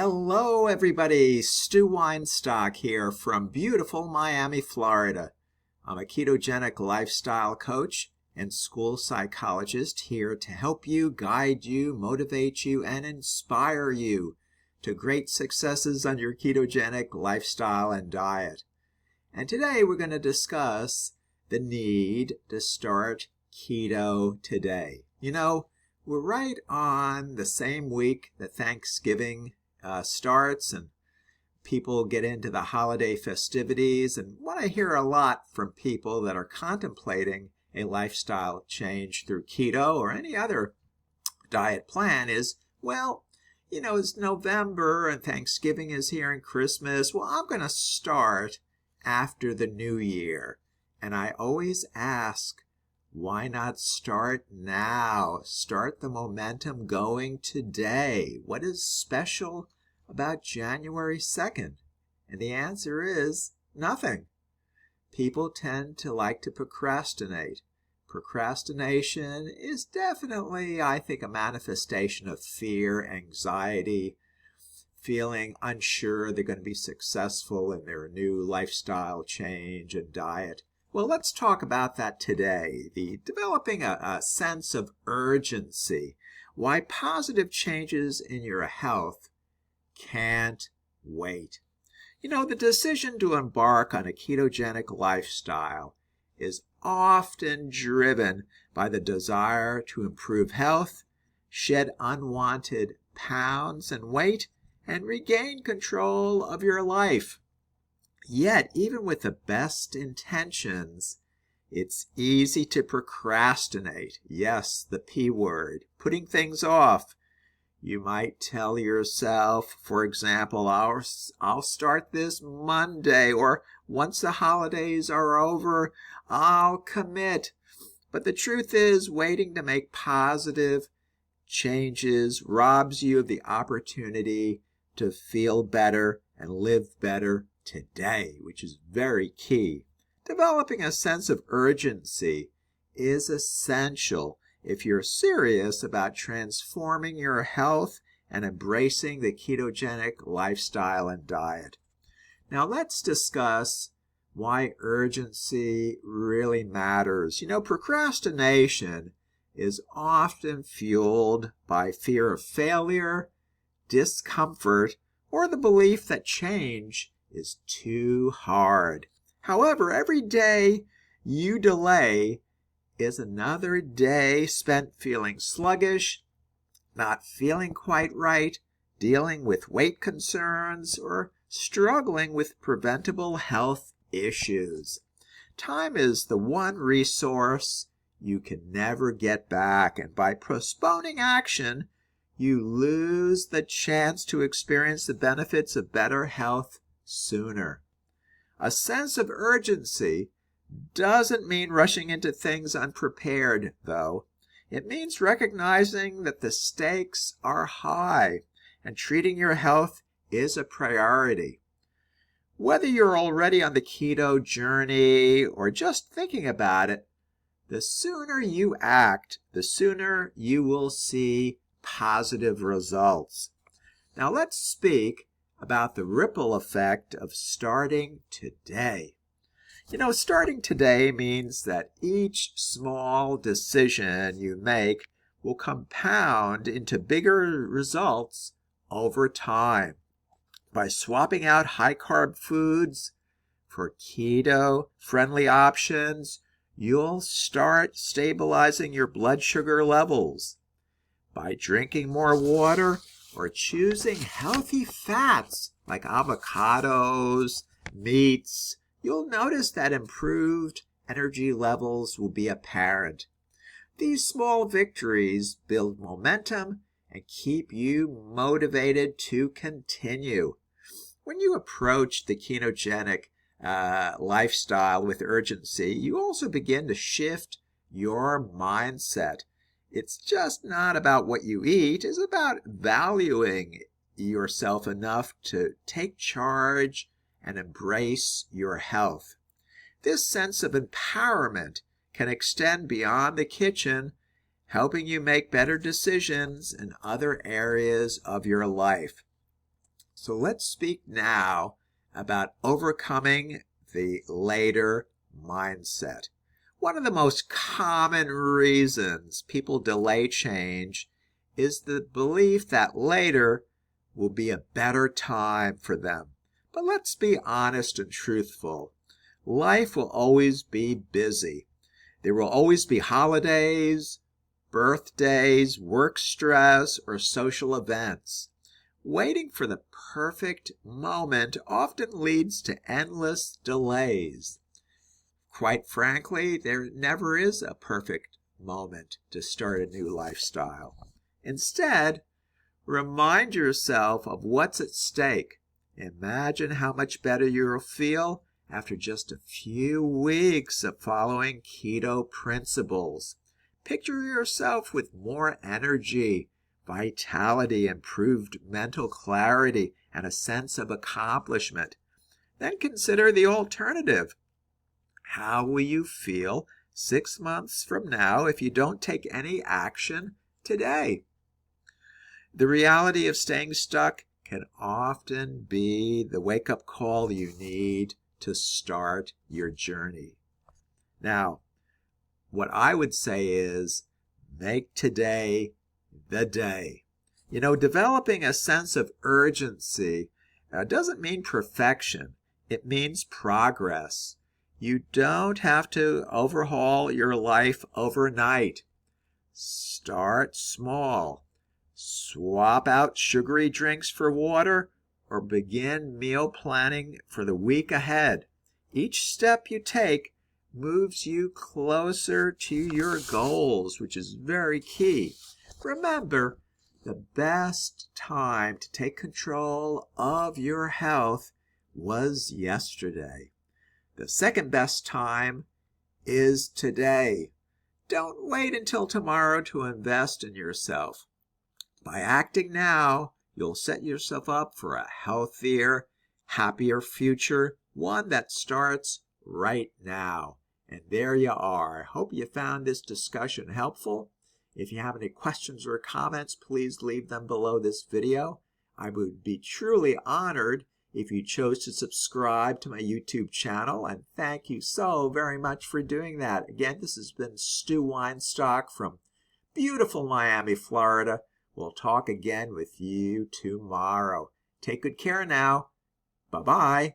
Hello, everybody. Stu Weinstock here from beautiful Miami, Florida. I'm a ketogenic lifestyle coach and school psychologist here to help you, guide you, motivate you, and inspire you to great successes on your ketogenic lifestyle and diet. And today we're going to discuss the need to start keto today. You know, we're right on the same week that Thanksgiving starts and people get into the holiday festivities. And what I hear a lot from people that are contemplating a lifestyle change through keto or any other diet plan is, well, you know, it's November and Thanksgiving is here and Christmas. Well, I'm going to start after the new year. And I always ask, why not start now? Start the momentum going today. What is special about January 2nd? And the answer is nothing. People tend to like to procrastinate. Procrastination is definitely, I think, a manifestation of fear, anxiety, feeling unsure they're going to be successful in their new lifestyle change and diet. Well, let's talk about that today, developing a sense of urgency, why positive changes in your health can't wait. You know, the decision to embark on a ketogenic lifestyle is often driven by the desire to improve health, shed unwanted pounds and weight, and regain control of your life. Yet, even with the best intentions, it's easy to procrastinate. Yes, the P word, putting things off. You might tell yourself, for example, I'll start this Monday, or once the holidays are over, I'll commit. But the truth is, waiting to make positive changes robs you of the opportunity to feel better and live better today, which is very key. Developing a sense of urgency is essential if you're serious about transforming your health and embracing the ketogenic lifestyle and diet. Now let's discuss why urgency really matters. You know, procrastination is often fueled by fear of failure, discomfort, or the belief that change is too hard. However, every day you delay is another day spent feeling sluggish, not feeling quite right, dealing with weight concerns, or struggling with preventable health issues. Time is the one resource you can never get back, and by postponing action, you lose the chance to experience the benefits of better health sooner. A sense of urgency doesn't mean rushing into things unprepared, though. It means recognizing that the stakes are high and treating your health is a priority. Whether you're already on the keto journey or just thinking about it, the sooner you act, the sooner you will see positive results. Now let's speak about the ripple effect of starting today. You know, starting today means that each small decision you make will compound into bigger results over time. By swapping out high-carb foods for keto-friendly options, you'll start stabilizing your blood sugar levels. By drinking more water or choosing healthy fats like avocados, meats, you'll notice that improved energy levels will be apparent. These small victories build momentum and keep you motivated to continue. When you approach the ketogenic lifestyle with urgency, you also begin to shift your mindset. It's just not about what you eat. It's about valuing yourself enough to take charge and embrace your health. This sense of empowerment can extend beyond the kitchen, helping you make better decisions in other areas of your life. So let's speak now about overcoming the later mindset. One of the most common reasons people delay change is the belief that later will be a better time for them. But let's be honest and truthful. Life will always be busy. There will always be holidays, birthdays, work stress, or social events. Waiting for the perfect moment often leads to endless delays. Quite frankly, there never is a perfect moment to start a new lifestyle. Instead, remind yourself of what's at stake. Imagine how much better you'll feel after just a few weeks of following keto principles. Picture yourself with more energy, vitality, improved mental clarity, and a sense of accomplishment. Then consider the alternative. How will you feel 6 months from now if you don't take any action today? The reality of staying stuck can often be the wake-up call you need to start your journey. Now, what I would say is make today the day. Developing a sense of urgency doesn't mean perfection. It means progress. You don't have to overhaul your life overnight. Start small. Swap out sugary drinks for water or begin meal planning for the week ahead. Each step you take moves you closer to your goals, which is very key. Remember, the best time to take control of your health was yesterday. The second best time is today. Don't wait until tomorrow to invest in yourself. By acting now, you'll set yourself up for a healthier, happier future, one that starts right now. And there you are. I hope you found this discussion helpful. If you have any questions or comments, please leave them below this video. I would be truly honored if you chose to subscribe to my YouTube channel, and thank you so very much for doing that. Again, this has been Stu Weinstock from beautiful Miami, Florida. We'll talk again with you tomorrow. Take good care now. Bye-bye.